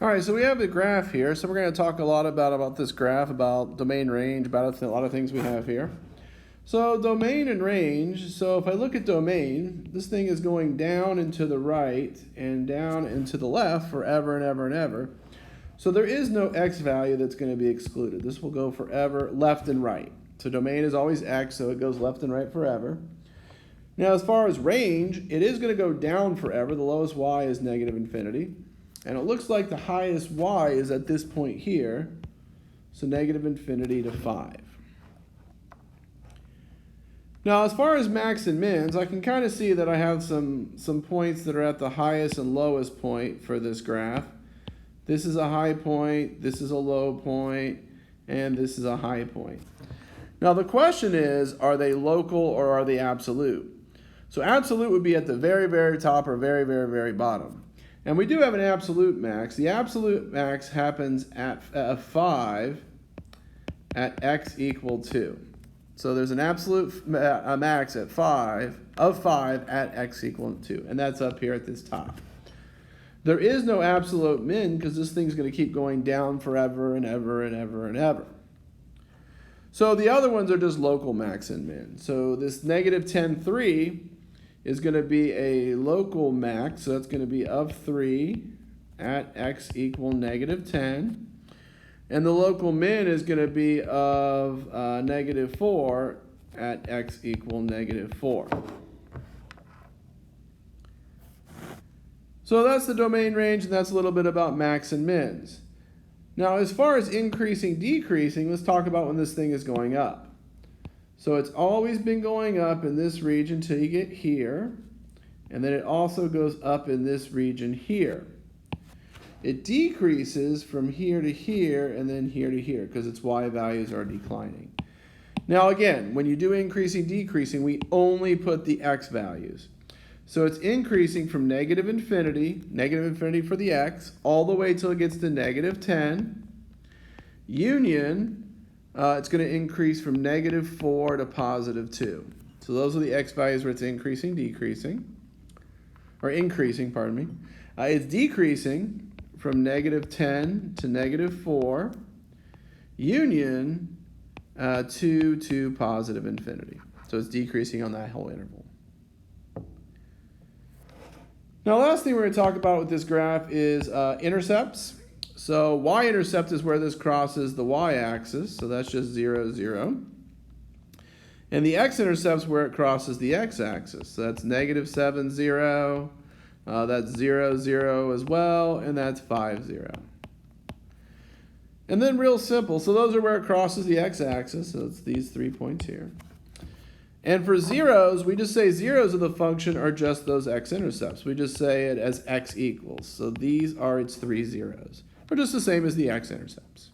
All right, so we have a graph here. So we're going to talk a lot about this graph, about domain range, about a lot of things we have here. So domain and range, so if I look at domain, this thing is going down and to the right and down and to the left forever and ever and ever. So there is no x value that's going to be excluded. This will go forever left and right. So domain is always x, so it goes left and right forever. Now as far as range, it is going to go down forever. The lowest y is negative infinity. And it looks like the highest y is at this point here, so negative infinity to 5. Now, as far as max and mins, I can kind of see that I have some points that are at the highest and lowest point for this graph. This is a high point, this is a low point, and this is a high point. Now, the question is, are they local or are they absolute? So absolute would be at the very, very top or very, very, very bottom. And we do have an absolute max. The absolute max happens at 5 at x equal 2. So there's an absolute max at 5 at x equal 2. And that's up here at this top. There is no absolute min because this thing's going to keep going down forever and ever and ever and ever. So the other ones are just local max and min. So this negative 10, 3 is going to be a local max, so that's going to be of 3 at x equal negative 10. And the local min is going to be of negative 4 at x equal negative 4. So that's the domain range, and that's a little bit about max and mins. Now, as far as increasing, decreasing, let's talk about when this thing is going up. So it's always been going up in this region until you get here, and then it also goes up in this region here. It decreases from here to here and then here to here because its y values are declining. Now again, when you do increasing, decreasing, we only put the x values. So it's increasing from negative infinity for the x, all the way till it gets to negative 10. Union, it's going to increase from negative 4 to positive 2. So those are the x values where it's increasing, decreasing, or increasing, pardon me. It's decreasing from negative 10 to negative 4, union 2 to positive infinity. So it's decreasing on that whole interval. Now, last thing we're going to talk about with this graph is intercepts. So y-intercept is where this crosses the y-axis, so that's just 0, 0. And the x-intercept is where it crosses the x-axis, so that's negative 7, 0. That's 0, 0 as well, and that's 5, 0. And then real simple, so those are where it crosses the x-axis, so it's these 3 points here. And for zeros, we just say zeros of the function are just those x-intercepts. We just say it as x equals. So these are its 3 zeros, or just the same as the x-intercepts.